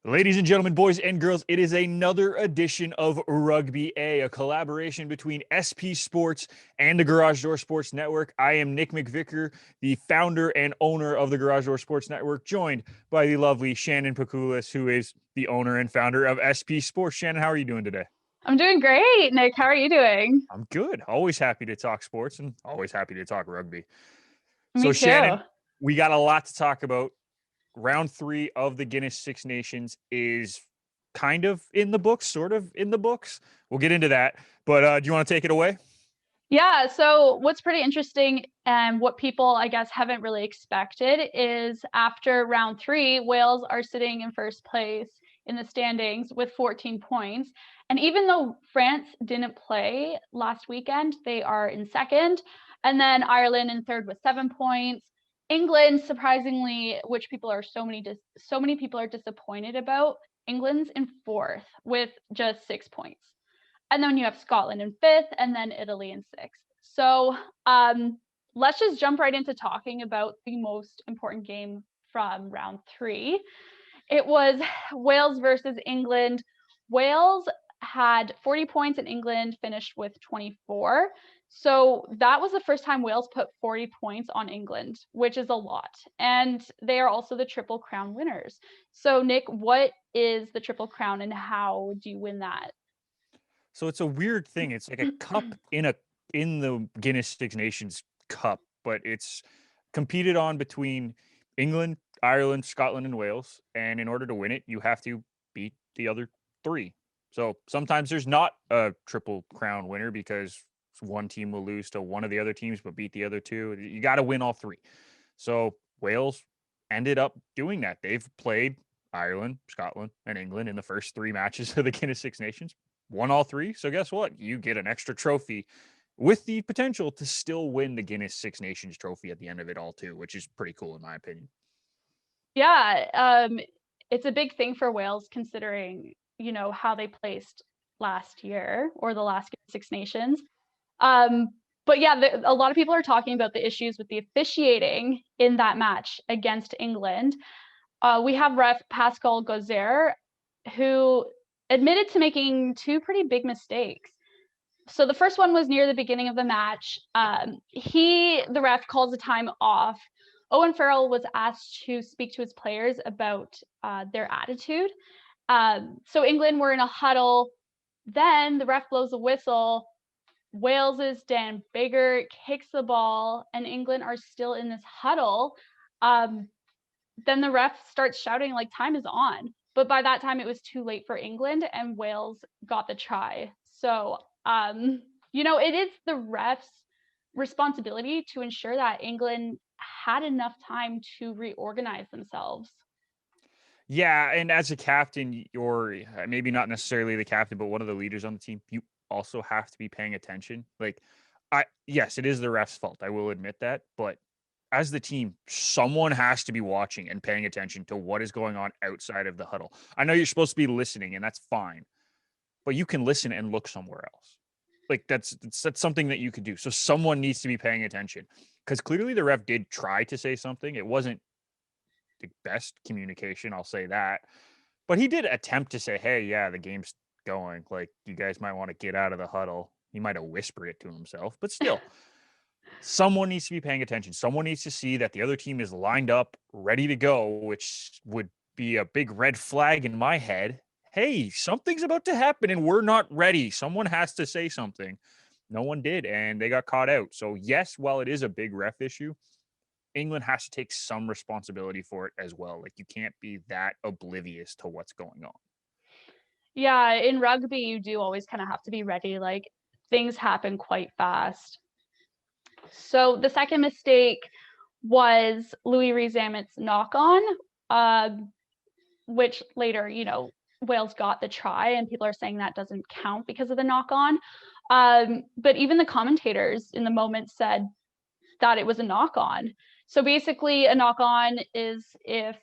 Ladies and gentlemen, boys and girls, it is another edition of Rugby A collaboration between SP Sports and the Garage Door Sports Network. I am Nick McVicker, the founder and owner of the Garage Door Sports Network, joined by the lovely Shannon Pakulis, who is the owner and founder of SP Sports. Shannon, how are you doing today? I'm doing great, Nick. How are you doing? I'm good. Always happy to talk sports and always happy to talk rugby. Me So, too. Shannon, we got a lot to talk about. Round 3 of the Guinness Six Nations is kind of in the books, sort of in the books. We'll get into that. But do you want to take it away? Yeah, so what's pretty interesting and what people, I guess, haven't really expected is after round 3, Wales are sitting in first place in the standings with 14 points. And even though France didn't play last weekend, they are in second. And then Ireland in third with 7 points. England, surprisingly, which people are so many people are disappointed about, England's in fourth with just 6 points. And then you have Scotland in fifth, and then Italy in sixth. So let's just jump right into talking about the most important game from round 3. It was Wales versus England. Wales had 40 points and England finished with 24. So that was the first time Wales put 40 points on England, which is a lot. And they are also the Triple Crown winners. So Nick, what is the Triple Crown and how do you win that? So it's a weird thing. It's like a cup in the Guinness Six Nations cup, but it's competed on between England, Ireland, Scotland, and Wales. And in order to win it, you have to beat the other 3. So sometimes there's not a Triple Crown winner because one team will lose to one of the other teams but beat the other 2. You got to win all 3. So Wales ended up doing that. They've played Ireland, Scotland, and England in the first 3 matches of the Guinness Six Nations, won all 3. So guess what? You get an extra trophy with the potential to still win the Guinness Six Nations trophy at the end of it all too, which is pretty cool in my opinion. Yeah, it's a big thing for Wales considering, how they placed last year or the last Six Nations. But yeah, a lot of people are talking about the issues with the officiating in that match against England. We have ref Pascal Gozer, who admitted to making 2 pretty big mistakes. So the first one was near the beginning of the match. The ref calls a time off. Owen Farrell was asked to speak to his players about their attitude. So England were in a huddle. Then the ref blows a whistle. Wales's Dan Biggar kicks the ball, and England are still in this huddle. Then the ref starts shouting like time is on. But by that time, it was too late for England, and Wales got the try. So it is the ref's responsibility to ensure that England had enough time to reorganize themselves. Yeah, and as a captain, or maybe not necessarily the captain, but one of the leaders on the team, you also have to be paying attention. Like, yes, it is the ref's fault. I will admit that, but as the team, someone has to be watching and paying attention to what is going on outside of the huddle. I know you're supposed to be listening, and that's fine, but you can listen and look somewhere else. Like that's something that you could do. So someone needs to be paying attention because clearly the ref did try to say something. It wasn't the best communication, I'll say that. But he did attempt to say, "Hey, yeah, the game's going. Like, you guys might want to get out of the huddle." He might have whispered it to himself, but still, someone needs to be paying attention. Someone needs to see that the other team is lined up, ready to go, which would be a big red flag in my head. Hey, something's about to happen and we're not ready. Someone has to say something. No one did, and they got caught out. So, yes, while it is a big ref issue, England has to take some responsibility for it as well. Like, you can't be that oblivious to what's going on. Yeah, in rugby, you do always kind of have to be ready. Like things happen quite fast. So the second mistake was Louis Rees-Zammit's knock on, which later, Wales got the try, and people are saying that doesn't count because of the knock on. But even the commentators in the moment said that it was a knock on. So basically, a knock on is if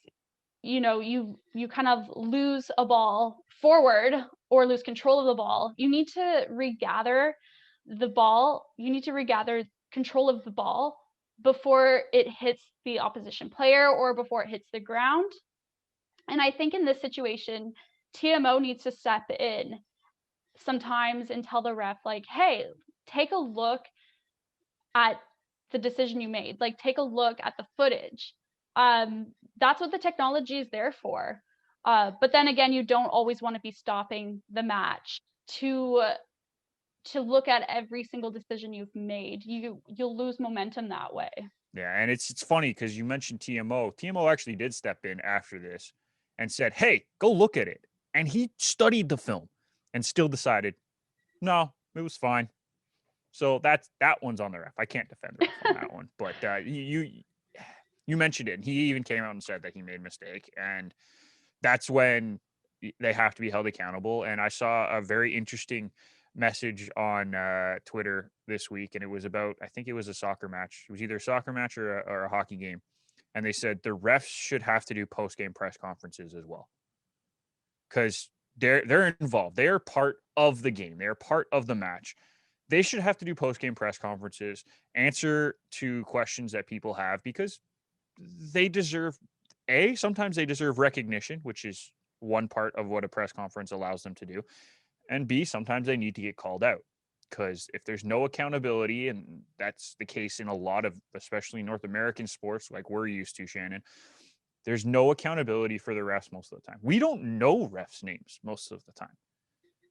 you kind of lose a ball forward or lose control of the ball, you need to regather the ball. You need to regather control of the ball before it hits the opposition player or before it hits the ground. And I think in this situation, TMO needs to step in sometimes and tell the ref, like, hey, take a look at the decision you made. Like, take a look at the footage. That's what the technology is there for. But then again, you don't always want to be stopping the match to to look at every single decision you've made. You'll lose momentum that way. Yeah, and it's funny because you mentioned TMO. TMO actually did step in after this and said, "Hey, go look at it." And he studied the film and still decided, no, it was fine. So that one's on the ref. I can't defend the ref on that one. But you mentioned it, and he even came out and said that he made a mistake, and that's when they have to be held accountable. And I saw a very interesting message on Twitter this week, and it was about, I think it was a soccer match. It was either a soccer match or a hockey game, and they said the refs should have to do post game press conferences as well because they're involved. They are part of the game. They are part of the match. They should have to do post game press conferences, answer to questions that people have because they deserve sometimes they deserve recognition, which is one part of what a press conference allows them to do. And B, sometimes they need to get called out because if there's no accountability, and that's the case in a lot of, especially North American sports like we're used to, Shannon, there's no accountability for the refs most of the time. We don't know refs' names most of the time.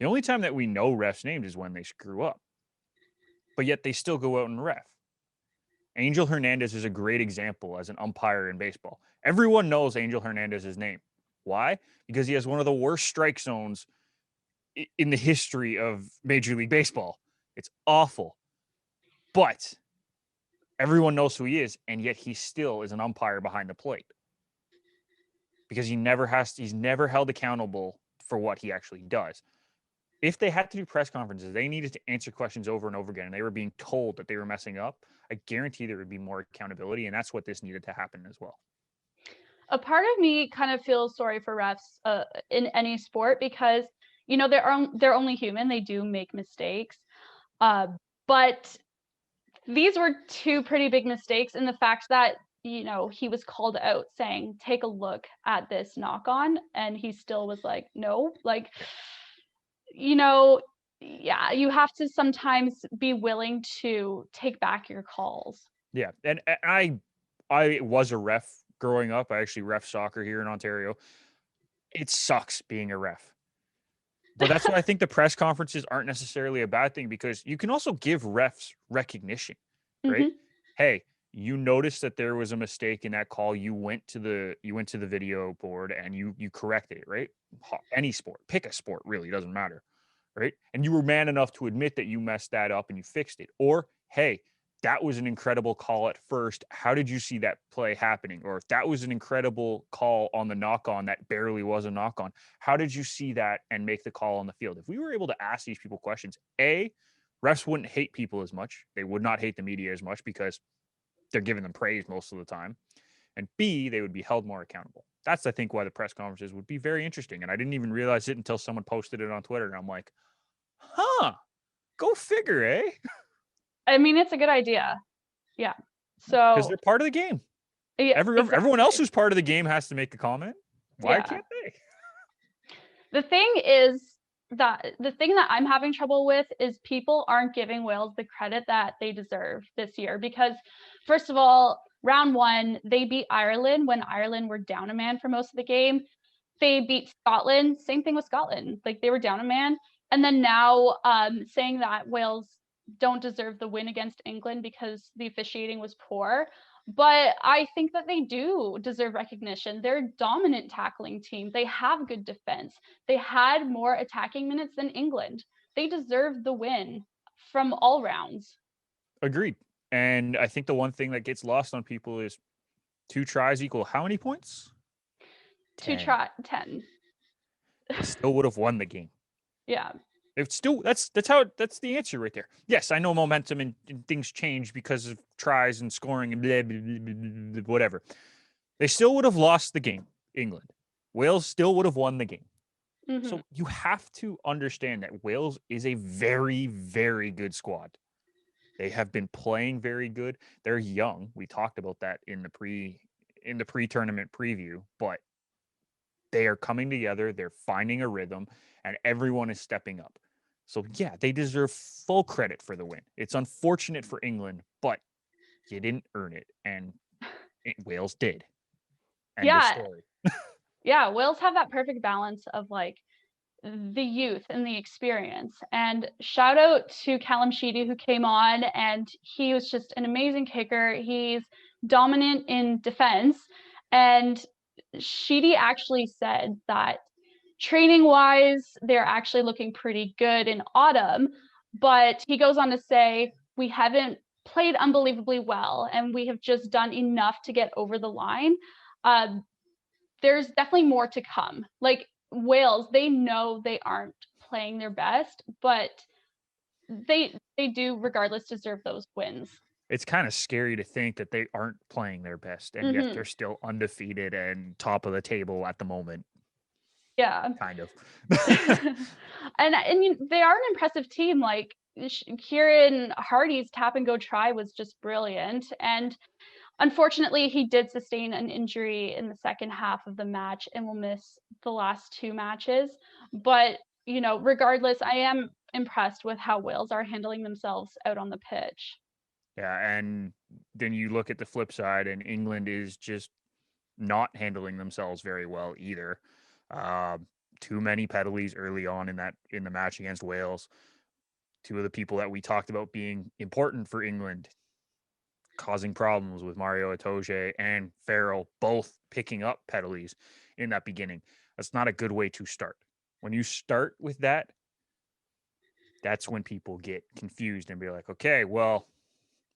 The only time that we know refs' names is when they screw up, but yet they still go out and ref. Angel Hernandez is a great example as an umpire in baseball. Everyone knows Angel Hernandez's name. Why? Because he has one of the worst strike zones in the history of Major League Baseball. It's awful. But everyone knows who he is, and yet he still is an umpire behind the plate. Because he's never held accountable for what he actually does. If they had to do press conferences, they needed to answer questions over and over again, and they were being told that they were messing up. I guarantee there would be more accountability, and that's what this needed to happen as well. A part of me kind of feels sorry for refs in any sport because they're only human. They do make mistakes, but these were two pretty big mistakes in the fact that he was called out saying, take a look at this knock on, and he still was like, no, like, yeah, you have to sometimes be willing to take back your calls. Yeah, and I was a ref growing up. I actually ref soccer here in Ontario. It sucks being a ref. But that's why I think the press conferences aren't necessarily a bad thing because you can also give refs recognition, right? Hmm. Hey, you noticed that there was a mistake in that call. You went to the video board and you corrected it, right? Any sport, pick a sport, really doesn't matter, right? And you were man enough to admit that you messed that up and you fixed it. Or hey, that was an incredible call at first. How did you see that play happening? Or if that was an incredible call on the knock on that barely was a knock on, how did you see that and make the call on the field? If we were able to ask these people questions, refs wouldn't hate people as much. They would not hate the media as much because they're giving them praise most of the time. And B, they would be held more accountable. That's, I think, why the press conferences would be very interesting. And I didn't even realize it until someone posted it on Twitter. And I'm like, huh, go figure, eh? I mean, it's a good idea. Yeah. Because So, they're part of the game. yeah, Everyone else exactly. who's part of the game has to make a comment. Why Yeah. can't they? The thing is the thing that I'm having trouble with is people aren't giving Wales the credit that they deserve this year because, first of all, round one, they beat Ireland when Ireland were down a man for most of the game. They beat Scotland, same thing with Scotland. Like, they were down a man. And then now saying that Wales don't deserve the win against England because the officiating was poor. But I think that they do deserve recognition. They're a dominant tackling team. They have good defense. They had more attacking minutes than England. They deserve the win from all rounds. Agreed. And I think the one thing that gets lost on people is 2 tries equal how many points? To 10. try 10. They still would have won the game. Yeah. It's still that's the answer right there. Yes, I know momentum and things change because of tries and scoring and blah, blah, blah, blah, blah, whatever. They still would have lost the game, England. Wales still would have won the game. Mm-hmm. So you have to understand that Wales is a very, very good squad. They have been playing very good. They're young. We talked about that in the pre-tournament preview, but they are coming together, they're finding a rhythm, and everyone is stepping up. So yeah, they deserve full credit for the win. It's unfortunate for England, but you didn't earn it, and Wales did. End of Yeah, story. yeah, Wales have that perfect balance of, like, the youth and the experience. And shout out to Callum Sheedy who came on, and he was just an amazing kicker. He's dominant in defense. And Sheedy actually said that training wise, they're actually looking pretty good in autumn. But he goes on to say, we haven't played unbelievably well, and we have just done enough to get over the line. Um, there's definitely more to come. Like Wales, they know they aren't playing their best, but they do regardless deserve those wins. It's kind of scary to think that they aren't playing their best, and yet they're Mhm. still undefeated and top of the table at the moment, Yeah. kind of. And they are an impressive team. Like Kieran Hardy's tap and go try was just brilliant. And unfortunately, he did sustain an injury in the second half of the match and will miss the last two matches. But, regardless, I am impressed with how Wales are handling themselves out on the pitch. Yeah, and then you look at the flip side, and England is just not handling themselves very well either. Um, Too many penalties early on in the match against Wales. Two of the people that we talked about being important for England causing problems with Mario Itoje and Farrell both picking up penalties in that beginning. That's not a good way to start. When you start with that, that's when people get confused and be like, okay, well,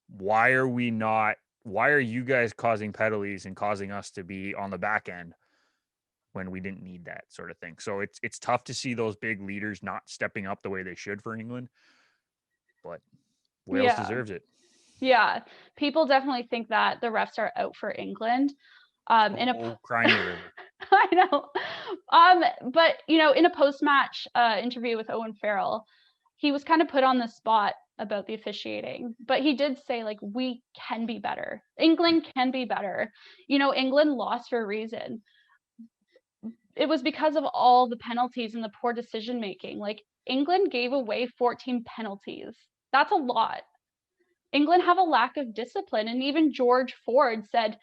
why are you guys causing penalties and causing us to be on the back end when we didn't need that sort of thing? So it's tough to see those big leaders not stepping up the way they should for England, but Wales Yeah. deserves it. Yeah. People definitely think that the refs are out for England. In a Oh, cry me a river. I know. But in a post-match interview with Owen Farrell, he was kind of put on the spot about the officiating, but he did say like we can be better. England can be better. England lost for a reason. It was because of all the penalties and the poor decision making. Like England gave away 14 penalties. That's a lot. England have a lack of discipline, and even George Ford said,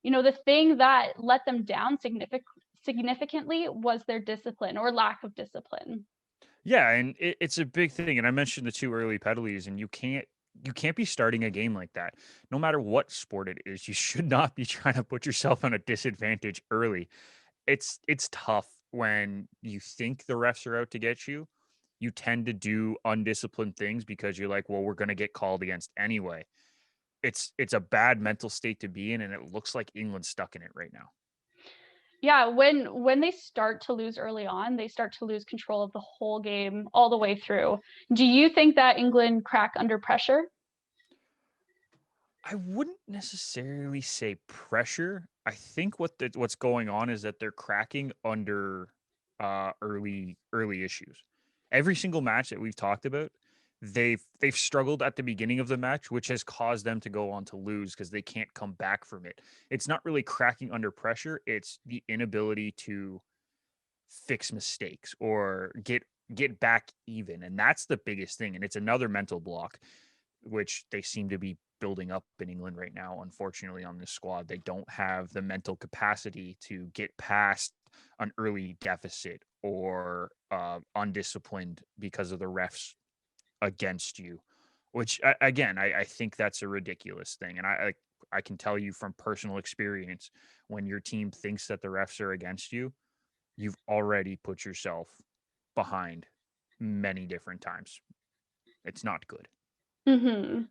the thing that let them down significantly was their discipline or lack of discipline. Yeah, and it's a big thing. And I mentioned the two early penalties, and you can't be starting a game like that. No matter what sport it is, you should not be trying to put yourself on a disadvantage early. It's tough when you think the refs are out to get you. You tend to do undisciplined things because you're like, well, we're gonna get called against anyway. It's a bad mental state to be in, and it looks like England's stuck in it right now. Yeah, when they start to lose early on, they start to lose control of the whole game all the way through. Do you think that England crack under pressure? I wouldn't necessarily say pressure. I think what's going on is that they're cracking under early issues. Every single match that we've talked about, they've struggled at the beginning of the match, which has caused them to go on to lose because they can't come back from it. It's not really cracking under pressure, it's the inability to fix mistakes or get back even. And that's the biggest thing. And it's another mental block which they seem to be building up in England right now. Unfortunately, on this squad, they don't have the mental capacity to get past an early deficit or undisciplined because of the refs against you. Which again, I think that's a ridiculous thing, and I can tell you from personal experience, when your team thinks that the refs are against you, you've already put yourself behind many different times. It's not good. Mhm.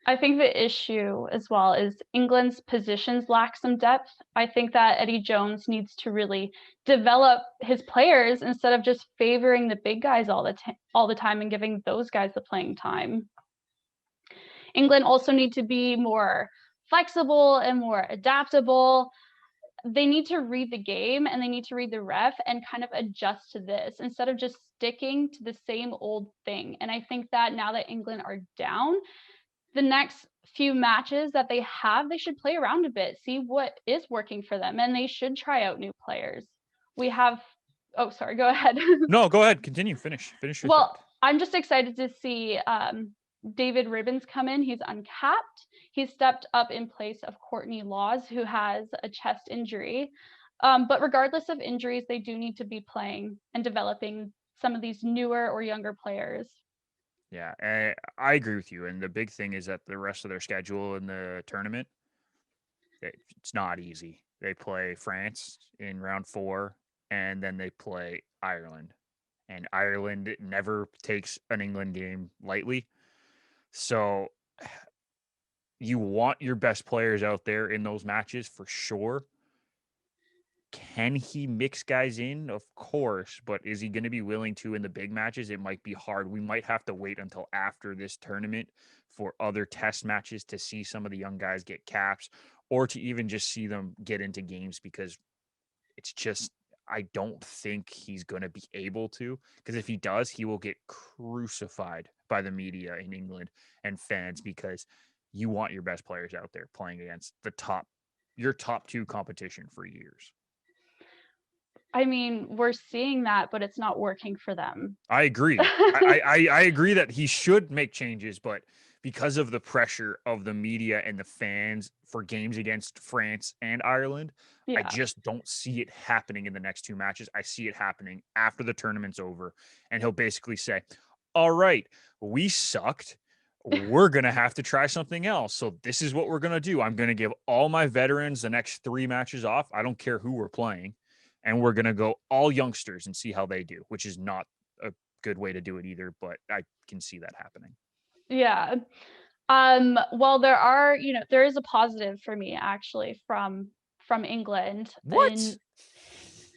I think the issue as well is England's positions lack some depth. I think that Eddie Jones needs to really develop his players instead of just favoring the big guys all the time and giving those guys the playing time. England also need to be more flexible and more adaptable. They need to read the game and they need to read the ref and kind of adjust to this instead of just sticking to the same old thing. And I think that now that England are down, the next few matches that they have, they should play around a bit, see what is working for them, and they should try out new players. we have oh, sorry, go ahead. No, go ahead. Continue. Finish your Well, thought. I'm just excited to see, David Ribbons come in. He's uncapped. He stepped up in place of Courtney Laws, who has a chest injury. But regardless of injuries, they do need to be playing and developing some of these newer or younger players. Yeah, I agree with you. And the big thing is that the rest of their schedule in the tournament, it's not easy. They play France in round 4, and then they play Ireland. And Ireland never takes an England game lightly. So you want your best players out there in those matches for sure. Can he mix guys in? Of course, but is he going to be willing to in the big matches? It might be hard. We might have to wait until after this tournament for other test matches to see some of the young guys get caps or to even just see them get into games because it's just, I don't think he's going to be able to. Because if he does, he will get crucified by the media in England and fans because you want your best players out there playing against your top 2 competition for years. I mean, we're seeing that, but it's not working for them. I agree. I agree that he should make changes, but because of the pressure of the media and the fans for games against France and Ireland, I Yeah. just don't see it happening in the next 2 matches. I see it happening after the tournament's over, and he'll basically say, "All right, we sucked. We're going to have to try something else. So this is what we're going to do. I'm going to give all my veterans the next 3 matches off. I don't care who we're playing, and we're going to go all youngsters and see how they do," which is not a good way to do it either, but I can see that happening. Yeah. Well, there is a positive for me actually from England. What? And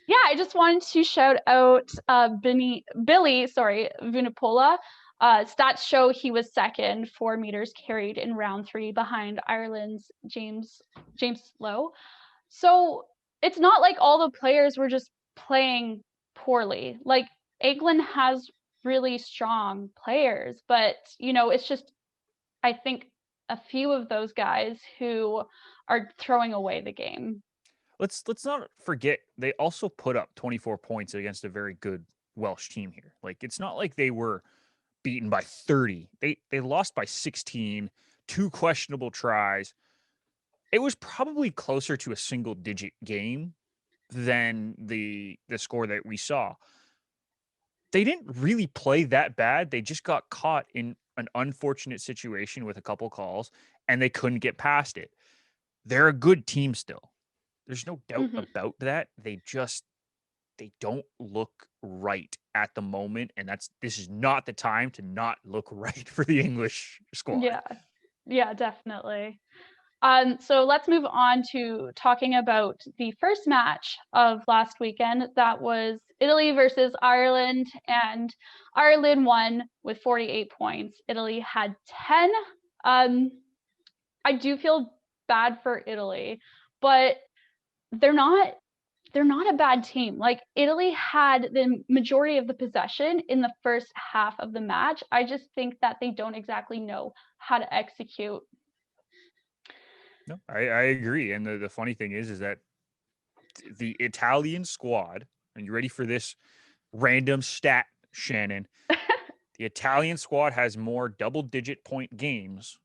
yeah, I just wanted to shout out Billy, sorry, Vunipola. Stats show he was second, 4 meters carried in round 3 behind Ireland's James Lowe. So it's not like all the players were just playing poorly. Like England has really strong players, but it's just I think a few of those guys who are throwing away the game. Let's not forget they also put up 24 points against a very good Welsh team here. Like it's not like they were beaten by 30. They lost by 16, 2 questionable tries. It was probably closer to a single digit game than the score that we saw. They didn't really play that bad. They just got caught in an unfortunate situation with a couple calls and they couldn't get past it. They're a good team still. There's no doubt Mhm. about that. They don't look right at the moment and this is not the time to not look right for the English squad. Yeah. Yeah, definitely. So let's move on to talking about the first match of last weekend. That was Italy versus Ireland, and Ireland won with 48 points. Italy had 10. Um, I do feel bad for Italy, but they're not they're not a bad team. Like Italy had the majority of the possession in the first half of the match. I just think that they don't exactly know how to execute. No, I agree. And the funny thing is that the Italian squad, and you ready for this random stat, Shannon? The Italian squad has more double digit point games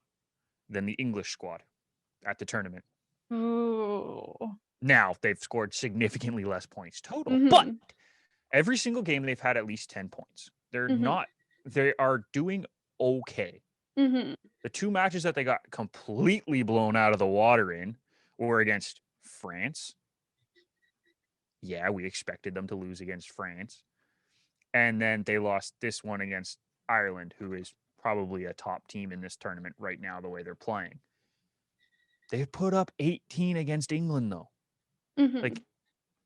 than the English squad at the tournament. Ooh. Now, they've scored significantly less points total, but Mhm. every single game they've had at least 10 points. Mhm. They are doing okay. Mhm. The 2 matches that they got completely blown out of the water in were against France. Yeah, we expected them to lose against France. And then they lost this one against Ireland, who is probably a top team in this tournament right now, the way they're playing. They put up 18 against England, though. Like, Mhm.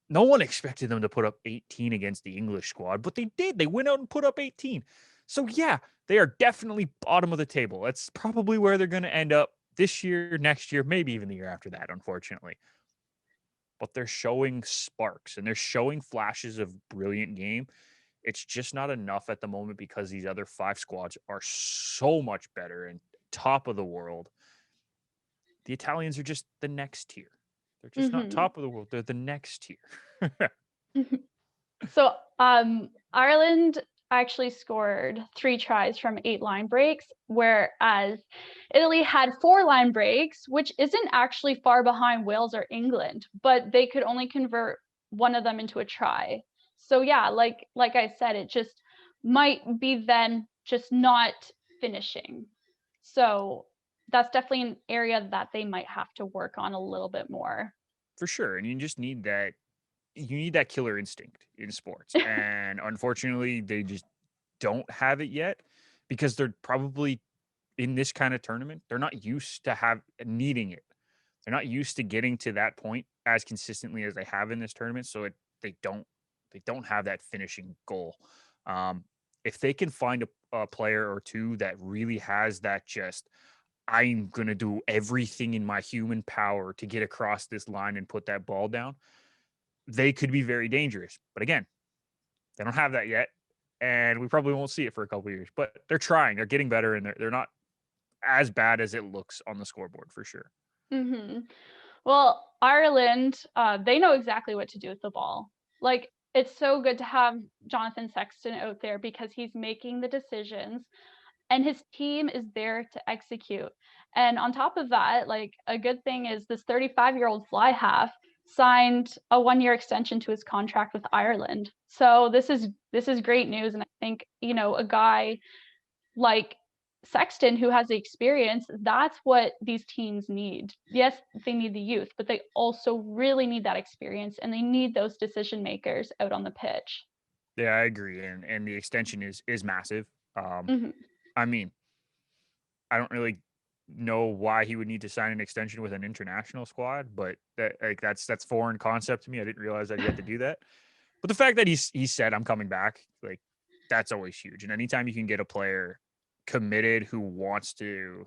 no one expected them to put up 18 against the English squad, but they did. They went out and put up 18. So, yeah, they are definitely bottom of the table. That's probably where they're going to end up this year, next year, maybe even the year after that, unfortunately. But they're showing sparks and they're showing flashes of brilliant game. It's just not enough at the moment because these other 5 squads are so much better and top of the world. The Italians are just the next tier. They're just not Mhm. top of the world. They're the next tier. So, Ireland actually scored 3 tries from 8 line breaks, whereas Italy had 4 line breaks, which isn't actually far behind Wales or England, but they could only convert one of them into a try. So yeah, like I said, it just might be then just not finishing. So that's definitely an area that they might have to work on a little bit more. For sure. And you need that killer instinct in sports. And unfortunately, they just don't have it yet because they're probably in this kind of tournament, they're not used to have needing it. They're not used to getting to that point as consistently as they have in this tournament. So they don't they don't have that finishing goal. Um, if they can find a player or two that really has that just I'm gonna do everything in my human power to get across this line and put that ball down, they could be very dangerous. But again, they don't have that yet, and we probably won't see it for a couple years. But they're trying. They're getting better, and they're not as bad as it looks on the scoreboard for sure. Mhm. Well, Ireland, they know exactly what to do with the ball. Like, it's so good to have Jonathan Sexton out there because he's making the decisions and his team is there to execute. And on top of that, like a good thing is this 35-year-old fly half signed a 1-year extension to his contract with Ireland. So this is great news. And I think, a guy like Sexton, who has the experience, that's what these teams need. Yes, they need the youth, but they also really need that experience and they need those decision makers out on the pitch. Yeah, I agree, and the extension is massive. Um, Mhm. I mean, I don't really know why he would need to sign an extension with an international squad, but that's foreign concept to me. I didn't realize that he had to do that. But the fact that he said I'm coming back, like that's always huge. And anytime you can get a player committed who wants to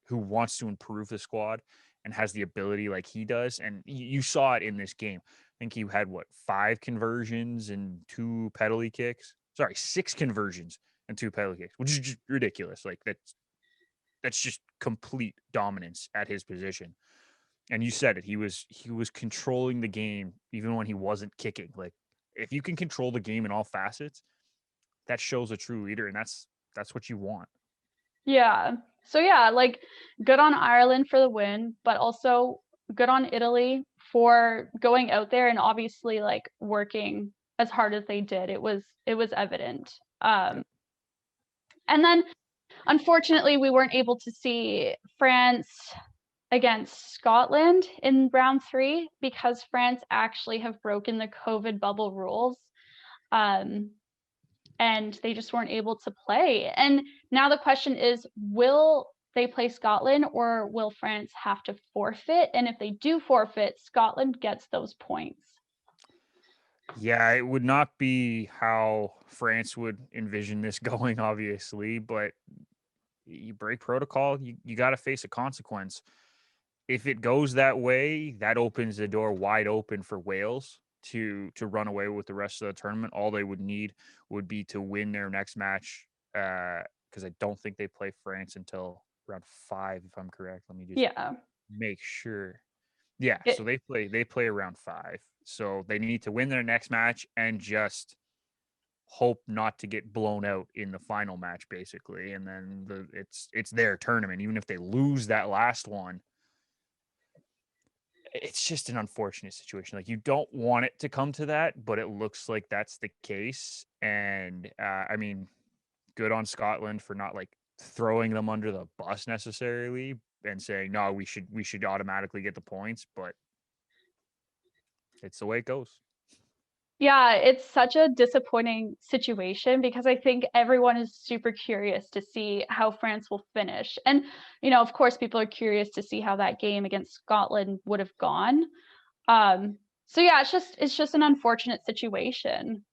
improve the squad and has the ability like he does, and you saw it in this game. I think he had what 5 conversions and 2 penalty kicks. Sorry, 6 conversions and 2 penalty kicks, which is just ridiculous. Like that's just complete dominance at his position. And you said it. He was controlling the game even when he wasn't kicking. Like if you can control the game in all facets, that shows a true leader, and that's what you want. Yeah. So yeah, like good on Ireland for the win, but also good on Italy for going out there and obviously like working as hard as they did. It was evident. Yep. And then unfortunately we weren't able to see France against Scotland in round 3 because France actually have broken the COVID bubble rules. Um, and they just weren't able to play. And now the question is, will they play Scotland or will France have to forfeit? And if they do forfeit, Scotland gets those points. Yeah, it would not be how France would envision this going, obviously, but you break protocol, you got to face a consequence. If it goes that way, that opens the door wide open for Wales to run away with the rest of the tournament. All they would need would be to win their next match, because I don't think they play France until round 5, if I'm correct. Let me just Yeah. make sure. Yeah, so It, they play around 5. So they need to win their next match and just hope not to get blown out in the final match, basically. And then it's their tournament. Even if they lose that last one, it's just an unfortunate situation. Like you don't want it to come to that, but it looks like that's the case. And I mean, good on Scotland for not like throwing them under the bus necessarily and saying no, we should automatically get the points, but it's the way it goes. yeah, it's such a disappointing situation because I think everyone is super curious to see how France will finish. And, of course, people are curious to see how that game against Scotland would have gone. So yeah, it's just an unfortunate situation,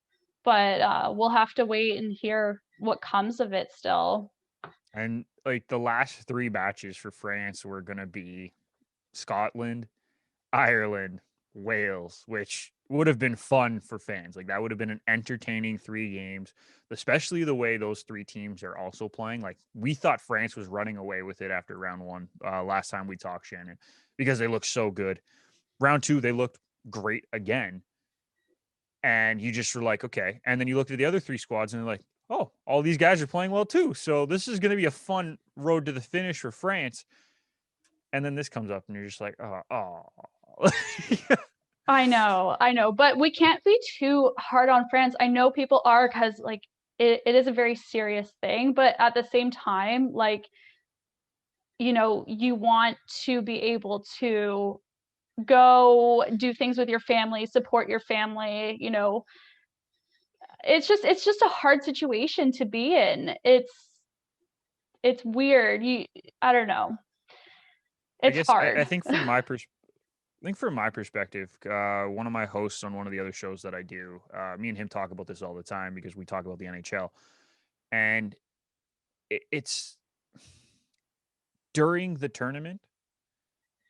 but we'll have to wait and hear what comes of it still. And like the last 3 matches for France were gonna be Scotland, Ireland, Wales, which would have been fun for fans. Like that would have been an entertaining 3 games, especially the way those 3 teams are also playing. Like we thought France was running away with it after round 1, last time we talked, Shannon, because they looked so good. Round 2, they looked great again. And you just were like, okay. And then you looked at the other three squads and they're like, oh, all these guys are playing well too. So this is going to be a fun road to the finish for France. And then this comes up and you're just like, oh. I know, but we can't be too hard on France. I know people are because like it is a very serious thing, but at the same time, like, you want to be able to go do things with your family, support your family, it's just a hard situation to be in. It's weird. I don't know. I It's guess I hard. think from my perspective, one of my hosts on one of the other shows that I do, me and him talk about this all the time because we talk about the NHL, and it's during the tournament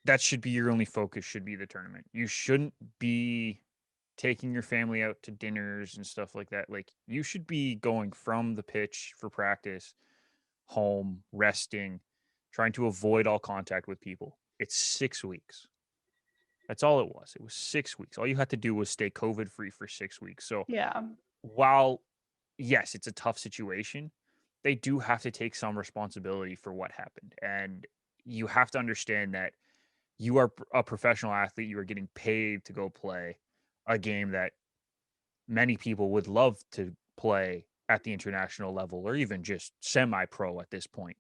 that should be your only focus. Should be the tournament. You shouldn't be taking your family out to dinners and stuff like that. Like you should be going from the pitch for practice home, resting, trying to avoid all contact with people. It's 6 weeks. That's all it was. It was 6 weeks. All you had to do was stay COVID free for 6 weeks. So Yeah. while, yes, it's a tough situation, they do have to take some responsibility for what happened. And you have to understand that you are a professional athlete. You are getting paid to go play a game that many people would love to play at the international level or even just semi pro at this point.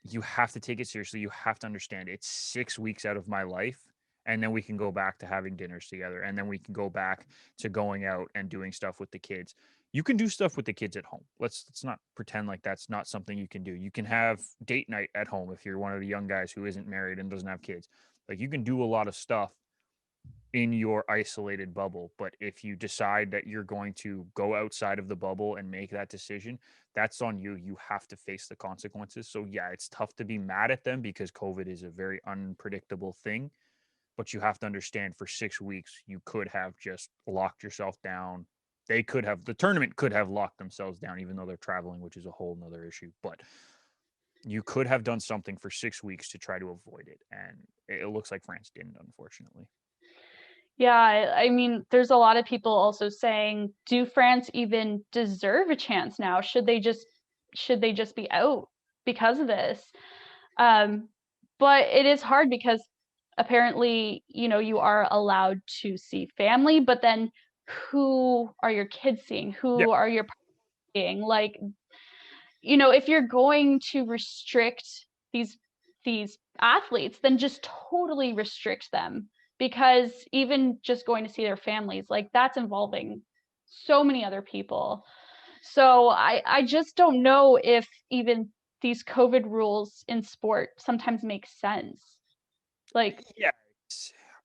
You have to take it seriously. You have to understand it's 6 weeks out of my life. And then we can go back to having dinners together. And then we can go back to going out and doing stuff with the kids. You can do stuff with the kids at home. Let's not pretend like that's not something you can do. You can have date night at home if you're one of the young guys who isn't married and doesn't have kids. Like you can do a lot of stuff in your isolated bubble. But if you decide that you're going to go outside of the bubble and make that decision, that's on you. You have to face the consequences. So, yeah, it's tough to be mad at them because COVID is a very unpredictable thing. But you have to understand for 6 weeks, you could have just locked yourself down. They could have, the tournament could have locked themselves down, even though they're traveling, which is a whole nother issue. But you could have done something for 6 weeks to try to avoid it. And it looks like France didn't, unfortunately. Yeah, I mean, there's a lot of people also saying, do France even deserve a chance now? Should they just be out because of this? Um, but it is hard because apparently, you are allowed to see family, but then who are your kids seeing? Yeah. Who are your parents seeing? Like, if you're going to restrict these athletes, then just totally restrict them because even just going to see their families, like that's involving so many other people. So I just don't know if even these COVID rules in sport sometimes make sense. Like, Yeah,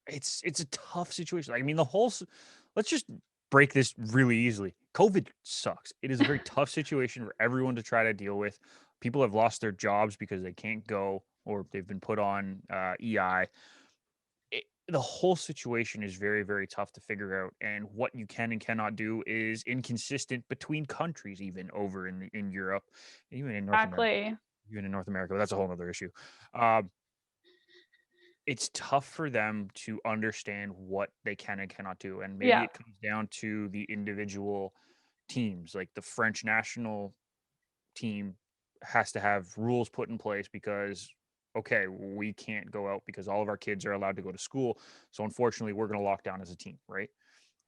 it's a tough situation. I mean, let's just break this really easily. COVID sucks. It is a very tough situation for everyone to try to deal with. People have lost their jobs because they can't go or they've been put on EI. The whole situation is very, very tough to figure out. And what you can and cannot do is inconsistent between countries, even over in Europe, even in North America. exactly. Even in North America, but that's a whole other issue. Um, it's tough for them to understand what they can and cannot do. And maybe Yeah. it comes down to the individual teams. Like the French national team has to have rules put in place because, okay, we can't go out because all of our kids are allowed to go to school. So unfortunately, we're going to lock down as a team, right?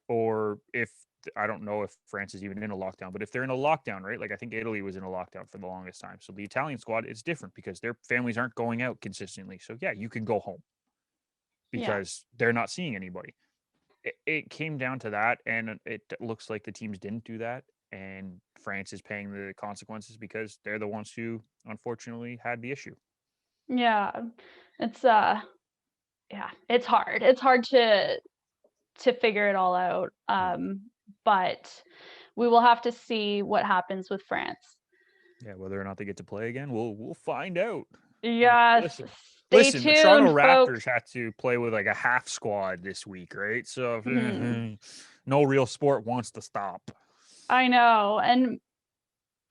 Or if I don't know if France is even in a lockdown, but if they're in a lockdown, right? Like I think Italy was in a lockdown for the longest time. So the Italian squad, it's different because their families aren't going out consistently. So yeah, you can go home Yeah. because they're not seeing anybody. It came down to that, and it looks like the teams didn't do that, and France is paying the consequences because they're the ones who unfortunately had the issue. Yeah. It's yeah, it's hard. It's hard to figure it all out. Yeah, But we will have to see what happens with France. yeah. Whether or not they get to play again, we'll find out. Yes, Listen, stay listen. The Toronto tuned, folks. Raptors had to play with like a half squad this week, right? So Mhm. no real sport wants to stop. I know, and,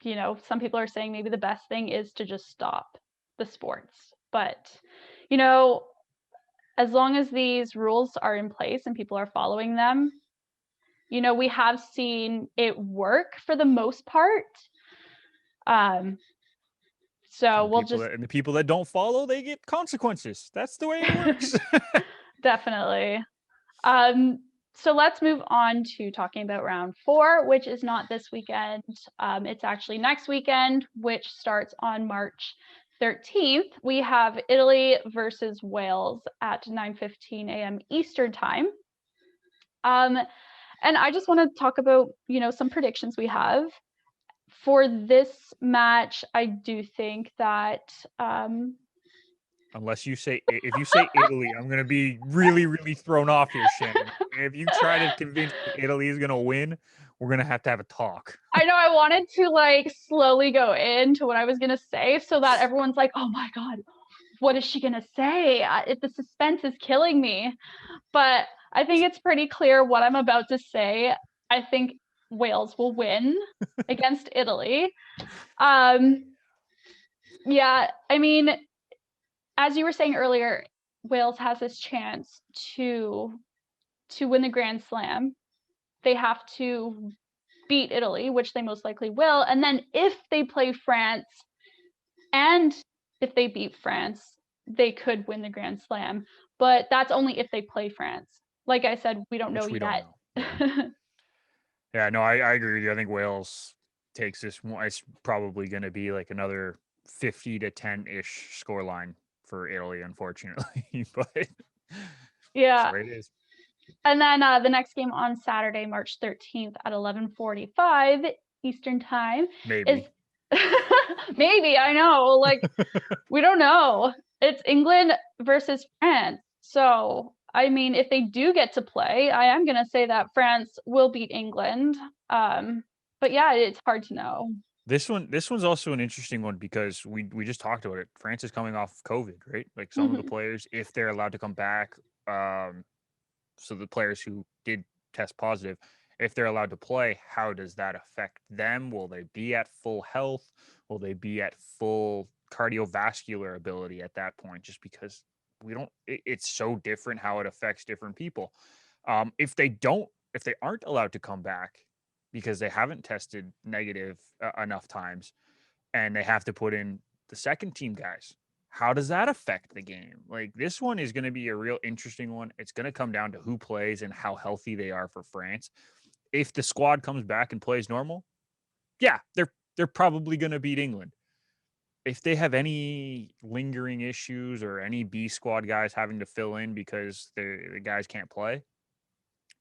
some people are saying maybe the best thing is to just stop the sports, but, you know, as long as these rules are in place and people are following them, we have seen it work for the most part. So And we'll just the people that don't follow, they get consequences. That's the way it works. definitely. So let's move on to talking about round 4, which is not this weekend. It's actually next weekend, which starts on March 13th. We have Italy versus Wales at 9:15 a.m. Eastern time. And I just want to talk about, some predictions we have. For this match, I do think that Unless you say, if you say Italy, I'm going to be really, really thrown off here, Shannon. If you try to convince me Italy is going to win, we're going to have a talk. I know I wanted to slowly go into what I was gonna say so that everyone's like, oh my God, what is she gonna say? The suspense is killing me. But I think it's pretty clear what I'm about to say. I think Wales will win against Italy. Yeah, I mean, as you were saying earlier, Wales has this chance to win the Grand Slam. They have to beat Italy, which they most likely will. And then if they play France and if they beat France, they could win the Grand Slam. But that's only if they play France. Like I said, we don't know Which we don't yet. know. Yeah. Yeah, no, I agree with you. I think Wales takes this one. It's probably going to be like another 50 to 10-ish scoreline for Italy, unfortunately. But that's the Yeah. way it is. And then the next game on Saturday, March 13th at 11:45 Eastern time is Maybe. maybe, I know, we don't know. It's England versus France. So, I mean, if they do get to play, I am going to say that France will beat England. But yeah, it's hard to know. This one's also an interesting one because we just talked about it. France is coming off COVID, right? Like some of the Mhm. players, if they're allowed to come back, so the players who did test positive, if they're allowed to play, how does that affect them? Will they be at full health? Will they be at full cardiovascular ability at that point? Just because it's so different how it affects different people. If they aren't allowed to come back because they haven't tested negative enough times, and they have to put in the second team guys, how does that affect the game? Like this one is going to be a real interesting one. It's going to come down to who plays and how healthy they are for France. If the squad comes back and plays normal, yeah, they're probably going to beat England. If they have any lingering issues or any B squad guys having to fill in because the guys can't play,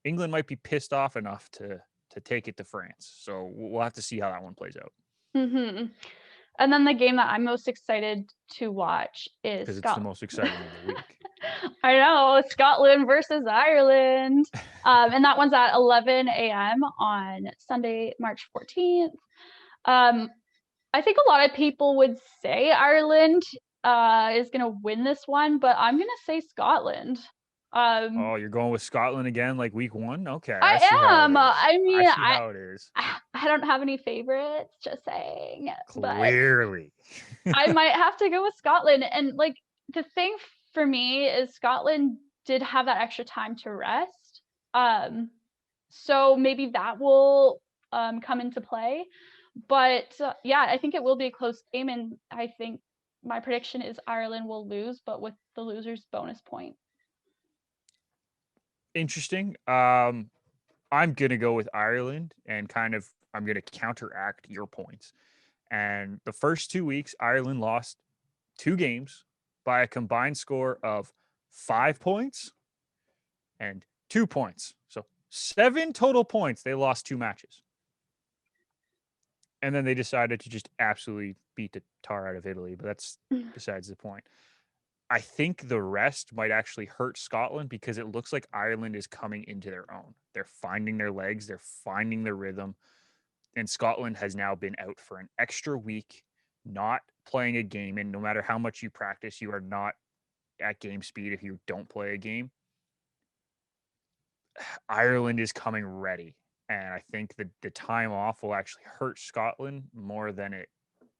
England might be pissed off enough to take it to France. So we'll have to see how that one plays out Mhm. And then the game that I'm most excited to watch is because it's the most exciting of the week. I know, Scotland versus Ireland. And that one's at 11 a.m. on Sunday, March 14th. I think a lot of people would say Ireland is going to win this one, but I'm going to say Scotland. Um, Oh, you're going with Scotland again, like week one? Okay, I see I how it am. is. I I mean, see how it is. I don't have any favorites, just saying, but Clearly. I might have to go with Scotland. And the thing for me is Scotland did have that extra time to rest. So maybe that will come into play. But yeah, I think it will be a close game. And I think my prediction is Ireland will lose, but with the loser's bonus point. Interesting. I'm gonna go with Ireland and I'm gonna counteract your points. And the first 2 weeks, Ireland lost 2 games by a combined score of 5 points and 2 points. So 7 total points. They lost 2 matches. And then they decided to just absolutely beat the tar out of Italy. But that's besides the point. I think the rest might actually hurt Scotland because it looks like Ireland is coming into their own. They're finding their legs, they're finding their rhythm. And Scotland has now been out for an extra week, not playing a game. And no matter how much you practice, you are not at game speed if you don't play a game. Ireland is coming ready. And I think the time off will actually hurt Scotland more than it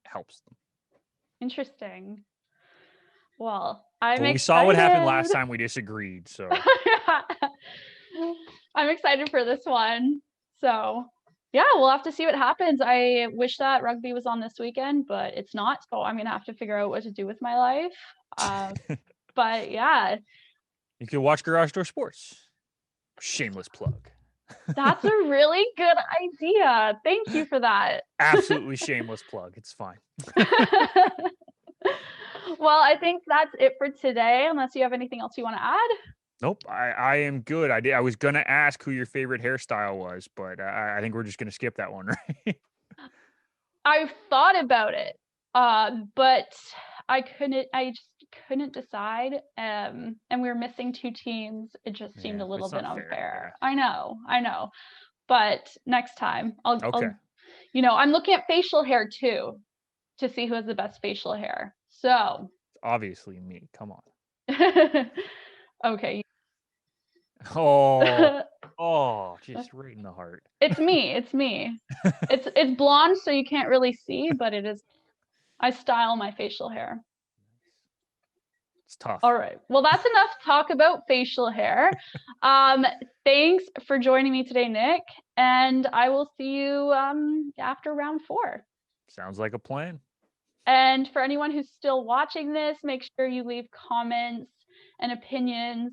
helps them. Interesting. Well, I'm Well, we saw what happened last excited. time we disagreed. So I'm excited for this one. So, yeah, we'll have to see what happens. I wish that rugby was on this weekend, but it's not. So I'm gonna have to figure out what to do with my life. Um, but yeah, You can watch Garage Door Sports. Shameless plug. that's a really good idea. Thank you for that. Absolutely shameless plug. It's fine. Well, I think that's it for today, unless you have anything else you want to add. Nope, I am good. I was gonna ask who your favorite hairstyle was, but I think we're just gonna skip that one, right? I've thought about it, but I just couldn't decide. And we were missing two teams. It just seemed Yeah, a little it's bit not fair. unfair. I know. But next time, Yeah. Okay. I'm looking at facial hair too to see who has the best facial hair. So, Obviously me. Come on. okay. Oh, oh, just right in the heart. It's me. It's me. It's blonde, so you can't really see, but it is. I style my facial hair. It's tough. All right. Well, that's enough talk about facial hair. Um, Thanks for joining me today, Nick, and I will see you after round 4. Sounds like a plan. And for anyone who's still watching this, make sure you leave comments and opinions